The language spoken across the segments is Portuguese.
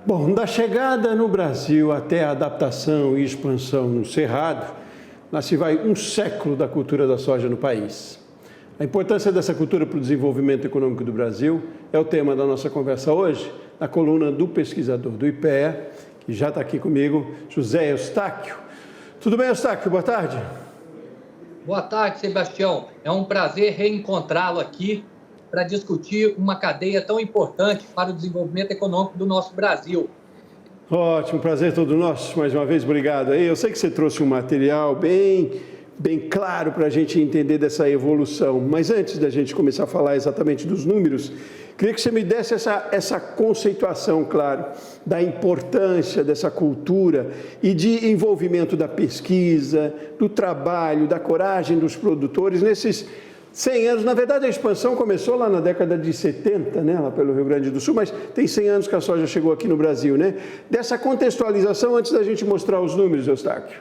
Bom, da chegada no Brasil até a adaptação e expansão no Cerrado, lá se vai um século da cultura da soja no país. A importância dessa cultura para o desenvolvimento econômico do Brasil é o tema da nossa conversa hoje, na coluna do pesquisador do IPEA, que já está aqui comigo, José Eustáquio. Tudo bem, Eustáquio? Boa tarde. Boa tarde, Sebastião. É um prazer reencontrá-lo aqui para discutir uma cadeia tão importante para o desenvolvimento econômico do nosso Brasil. Ótimo, prazer todo nosso. Mais uma vez, obrigado. Eu sei que você trouxe um material bem claro para a gente entender dessa evolução, mas antes da gente começar a falar exatamente dos números, queria que você me desse essa conceituação, claro, da importância dessa cultura e de envolvimento da pesquisa, do trabalho, da coragem dos produtores nesses 100 anos. Na verdade, a expansão começou lá na década de 70, né, lá pelo Rio Grande do Sul, mas tem 100 anos que a soja chegou aqui no Brasil, né? Dessa contextualização, antes da gente mostrar os números, Eustáquio.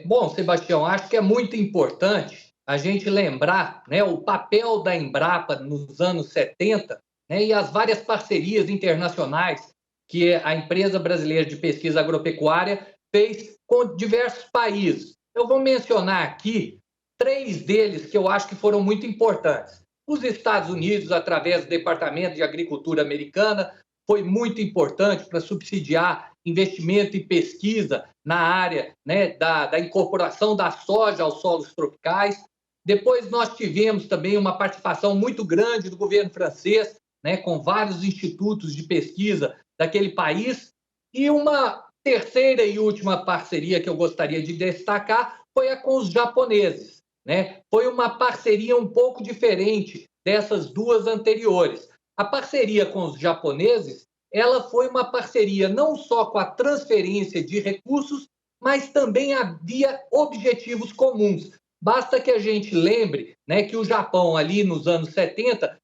Bom, Sebastião, acho que é muito importante a gente lembrar, né, o papel da Embrapa nos anos 70, né, e as várias parcerias internacionais que a empresa brasileira de pesquisa agropecuária fez com diversos países. Eu vou mencionar aqui 3 deles que eu acho que foram muito importantes. Os Estados Unidos, através do Departamento de Agricultura americana, foi muito importante para subsidiar investimento e pesquisa na área, né, da incorporação da soja aos solos tropicais. Depois nós tivemos também uma participação muito grande do governo francês, né, com vários institutos de pesquisa daquele país. E uma terceira e última parceria que eu gostaria de destacar foi a com os japoneses, né? Foi uma parceria um pouco diferente dessas duas anteriores. A parceria com os japoneses, ela foi uma parceria não só com a transferência de recursos, mas também havia objetivos comuns. Basta que a gente lembre, né, que o Japão, ali nos anos 70,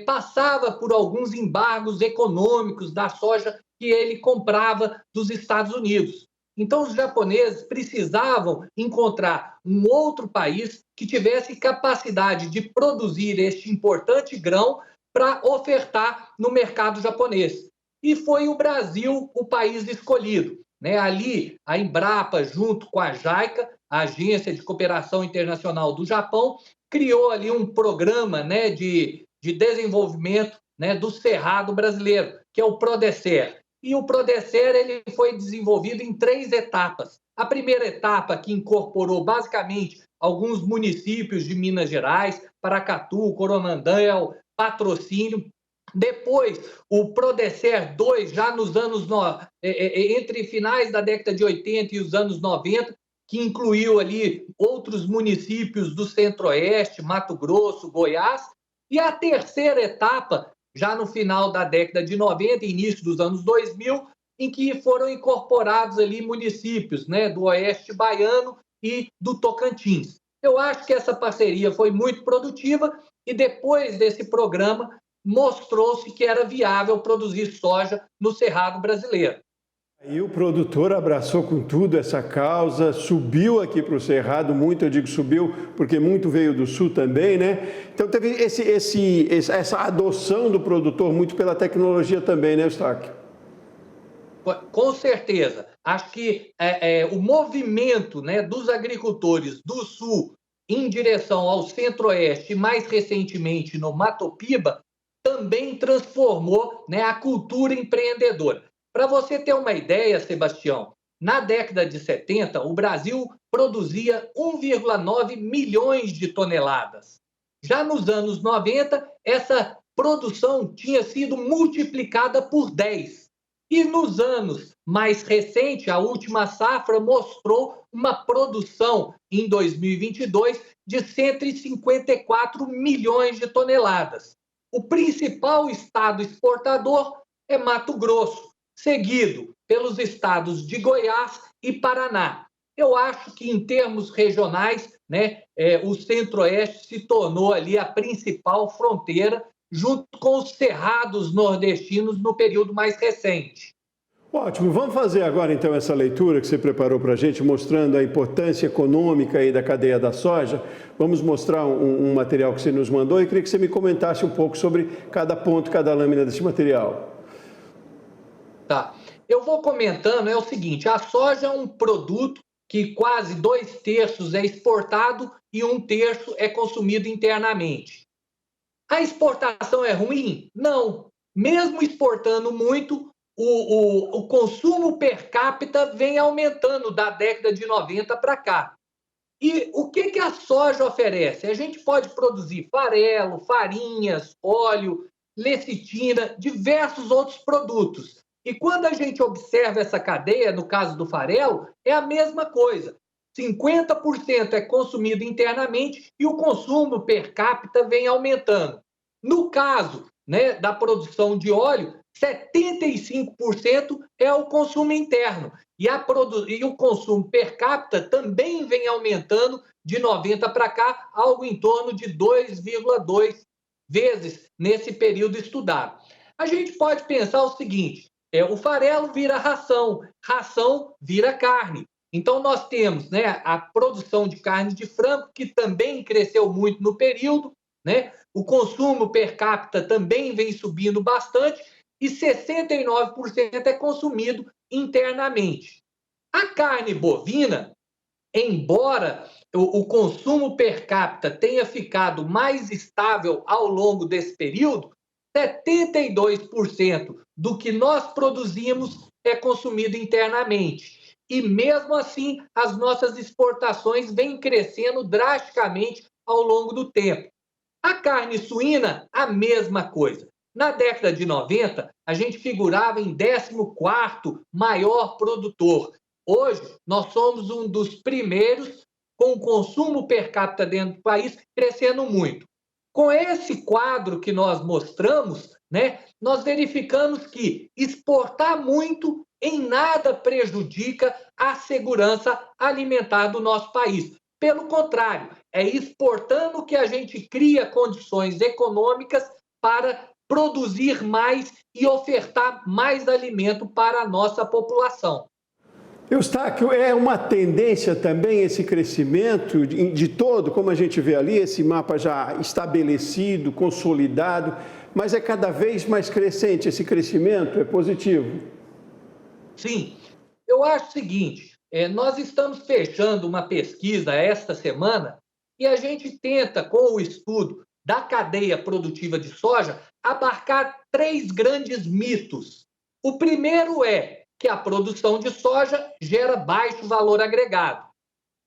passava por alguns embargos econômicos da soja que ele comprava dos Estados Unidos. Então, os japoneses precisavam encontrar um outro país que tivesse capacidade de produzir este importante grão para ofertar no mercado japonês. E foi o Brasil o país escolhido, né? Ali, a Embrapa, junto com a JICA, a Agência de Cooperação Internacional do Japão, criou ali um programa, né, de desenvolvimento, né, do cerrado brasileiro, que é o PRODECER. E o PRODECER ele foi desenvolvido em 3 etapas. A primeira etapa, que incorporou basicamente alguns municípios de Minas Gerais, Paracatu, Coromandel, Patrocínio. Depois, o PRODECER 2, já nos anos entre finais da década de 80 e os anos 90, que incluiu ali outros municípios do Centro-Oeste, Mato Grosso, Goiás. E a terceira etapa, já no final da década de 90 e início dos anos 2000, em que foram incorporados ali municípios, né, do Oeste Baiano e do Tocantins. Eu acho que essa parceria foi muito produtiva e depois desse programa mostrou-se que era viável produzir soja no Cerrado brasileiro. E o produtor abraçou com tudo essa causa, subiu aqui para o Cerrado, muito, eu digo subiu, porque muito veio do Sul também, né? Então teve essa adoção do produtor muito pela tecnologia também, né, Eustáquio? Com certeza. Acho que o movimento, né, dos agricultores do Sul em direção ao Centro-Oeste e mais recentemente no Mato Piba também transformou, né, a cultura empreendedora. Para você ter uma ideia, Sebastião, na década de 70, o Brasil produzia 1,9 milhões de toneladas. Já nos anos 90, essa produção tinha sido multiplicada por 10. E nos anos mais recentes, a última safra mostrou uma produção em 2022 de 154 milhões de toneladas. O principal estado exportador é Mato Grosso, seguido pelos estados de Goiás e Paraná. Eu acho que, em termos regionais, né, o Centro-Oeste se tornou ali a principal fronteira, junto com os cerrados nordestinos no período mais recente. Ótimo, vamos fazer agora então essa leitura que você preparou para a gente, mostrando a importância econômica aí da cadeia da soja. Vamos mostrar um material que você nos mandou e queria que você me comentasse um pouco sobre cada ponto, cada lâmina desse material. Tá. Eu vou comentando, é o seguinte, a soja é um produto que quase 2/3 é exportado e 1/3 é consumido internamente. A exportação é ruim? Não. Mesmo exportando muito, o consumo per capita vem aumentando da década de 90 para cá. E o que a soja oferece? A gente pode produzir farelo, farinhas, óleo, lecitina, diversos outros produtos. E quando a gente observa essa cadeia, no caso do farelo, é a mesma coisa. 50% é consumido internamente e o consumo per capita vem aumentando. No caso, né, da produção de óleo, 75% é o consumo interno. E o consumo per capita também vem aumentando de 90 para cá, algo em torno de 2,2 vezes nesse período estudado. A gente pode pensar o seguinte: o farelo vira ração, ração vira carne. Então, nós temos, né, a produção de carne de frango, que também cresceu muito no período, né? O consumo per capita também vem subindo bastante e 69% é consumido internamente. A carne bovina, embora o consumo per capita tenha ficado mais estável ao longo desse período, 72% do que nós produzimos é consumido internamente. E mesmo assim, as nossas exportações vêm crescendo drasticamente ao longo do tempo. A carne suína, a mesma coisa. Na década de 90, a gente figurava em 14º maior produtor. Hoje, nós somos um dos primeiros com o consumo per capita dentro do país crescendo muito. Com esse quadro que nós mostramos, né, nós verificamos que exportar muito em nada prejudica a segurança alimentar do nosso país. Pelo contrário, é exportando que a gente cria condições econômicas para produzir mais e ofertar mais alimento para a nossa população. Eustáquio, é uma tendência também esse crescimento de todo, como a gente vê ali, esse mapa já estabelecido, consolidado, mas é cada vez mais crescente, esse crescimento é positivo? Sim, eu acho o seguinte, nós estamos fechando uma pesquisa esta semana e a gente tenta, com o estudo da cadeia produtiva de soja, abarcar 3 grandes mitos. O primeiro é que a produção de soja gera baixo valor agregado.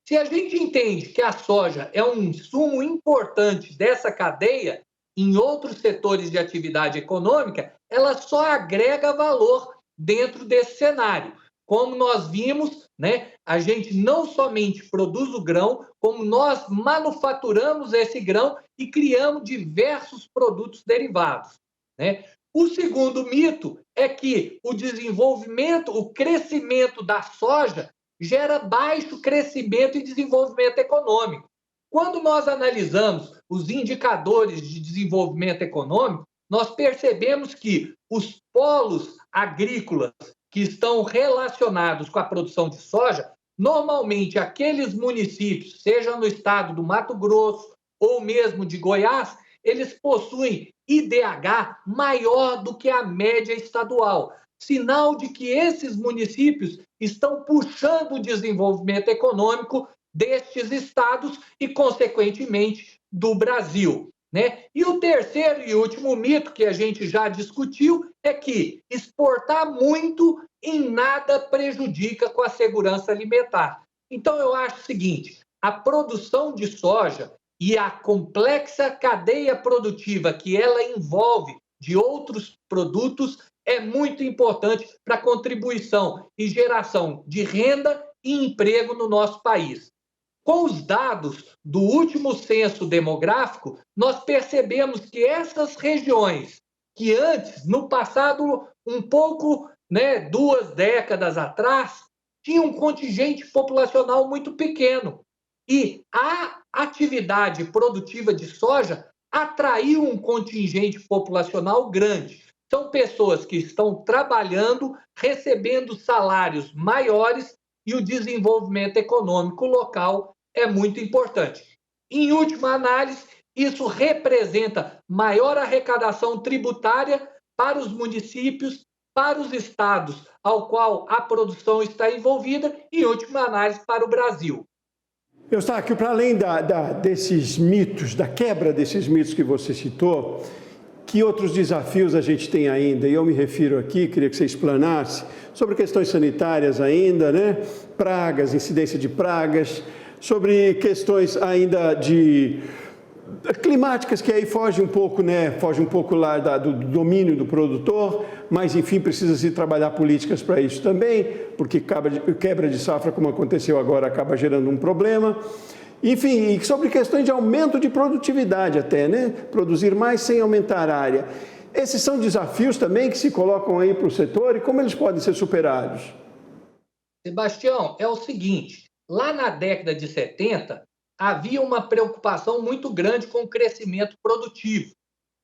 Se a gente entende que a soja é um insumo importante dessa cadeia, em outros setores de atividade econômica, ela só agrega valor dentro desse cenário. Como nós vimos, né, a gente não somente produz o grão, como nós manufaturamos esse grão e criamos diversos produtos derivados, né? O segundo mito é que o desenvolvimento, o crescimento da soja gera baixo crescimento e desenvolvimento econômico. Quando nós analisamos os indicadores de desenvolvimento econômico, nós percebemos que os polos agrícolas que estão relacionados com a produção de soja, normalmente aqueles municípios, seja no estado do Mato Grosso ou mesmo de Goiás, eles possuem IDH maior do que a média estadual, sinal de que esses municípios estão puxando o desenvolvimento econômico destes estados e, consequentemente, do Brasil, né? E o terceiro e último mito que a gente já discutiu é que exportar muito em nada prejudica com a segurança alimentar. Então, eu acho o seguinte, a produção de soja e a complexa cadeia produtiva que ela envolve de outros produtos é muito importante para a contribuição e geração de renda e emprego no nosso país. Com os dados do último censo demográfico, nós percebemos que essas regiões que antes, no passado, um pouco, né, 2 décadas atrás, tinham um contingente populacional muito pequeno. E a atividade produtiva de soja atraiu um contingente populacional grande. São pessoas que estão trabalhando, recebendo salários maiores e o desenvolvimento econômico local é muito importante. Em última análise, isso representa maior arrecadação tributária para os municípios para os estados ao qual a produção está envolvida e, em última análise, para o Brasil. Eustáquio, para além desses mitos, da quebra desses mitos que você citou, que outros desafios a gente tem ainda? E eu me refiro aqui, queria que você explanasse, sobre questões sanitárias ainda, né? Pragas, incidência de pragas, sobre questões ainda climáticas, que aí foge um pouco, né? Foge um pouco lá do domínio do produtor, mas enfim, precisa-se trabalhar políticas para isso também, porque quebra de safra, como aconteceu agora, acaba gerando um problema. Enfim, e sobre questões de aumento de produtividade até, né? Produzir mais sem aumentar a área. Esses são desafios também que se colocam aí para o setor e como eles podem ser superados? Sebastião, é o seguinte, lá na década de 70, havia uma preocupação muito grande com o crescimento produtivo,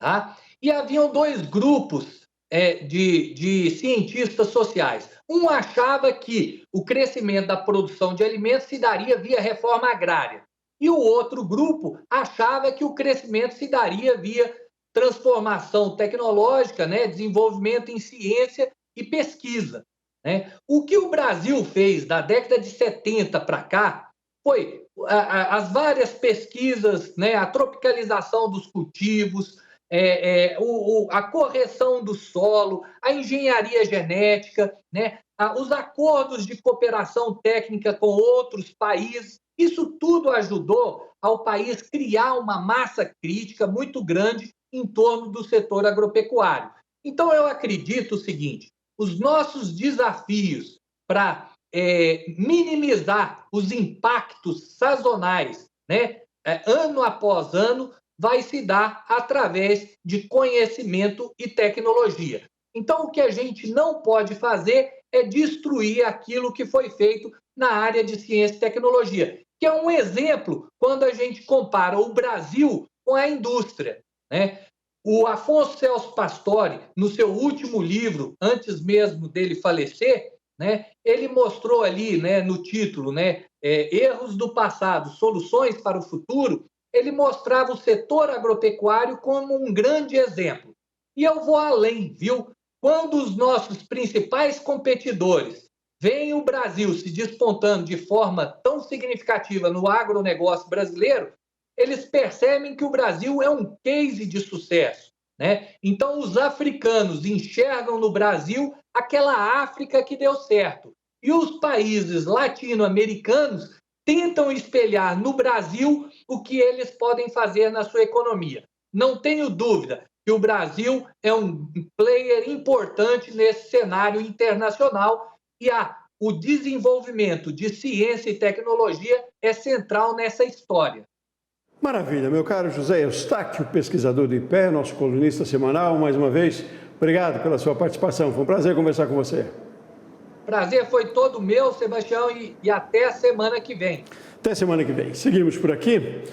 tá? E haviam dois grupos de cientistas sociais. Um achava que o crescimento da produção de alimentos se daria via reforma agrária. E o outro grupo achava que o crescimento se daria via transformação tecnológica, né, desenvolvimento em ciência e pesquisa, né? O que o Brasil fez da década de 70 para cá foi as várias pesquisas, né, a tropicalização dos cultivos, a correção do solo, a engenharia genética, né, os acordos de cooperação técnica com outros países. Isso tudo ajudou ao país criar uma massa crítica muito grande em torno do setor agropecuário. Então, eu acredito o seguinte, os nossos desafios para minimizar os impactos sazonais, né, ano após ano, vai se dar através de conhecimento e tecnologia. Então, o que a gente não pode fazer é destruir aquilo que foi feito na área de ciência e tecnologia, que é um exemplo quando a gente compara o Brasil com a indústria, né? O Afonso Celso Pastore, no seu último livro, antes mesmo dele falecer, né, ele mostrou ali, né, no título, né, Erros do Passado, Soluções para o Futuro, ele mostrava o setor agropecuário como um grande exemplo. E eu vou além, viu? Quando os nossos principais competidores veem o Brasil se despontando de forma tão significativa no agronegócio brasileiro, eles percebem que o Brasil é um case de sucesso, né? Então, os africanos enxergam no Brasil aquela África que deu certo. E os países latino-americanos tentam espelhar no Brasil o que eles podem fazer na sua economia. Não tenho dúvida que o Brasil é um player importante nesse cenário internacional e o desenvolvimento de ciência e tecnologia é central nessa história. Maravilha, meu caro José Eustáquio, pesquisador do IPEA, nosso colunista semanal, mais uma vez, obrigado pela sua participação, foi um prazer conversar com você. Prazer foi todo meu, Sebastião, e até a semana que vem. Até semana que vem. Seguimos por aqui.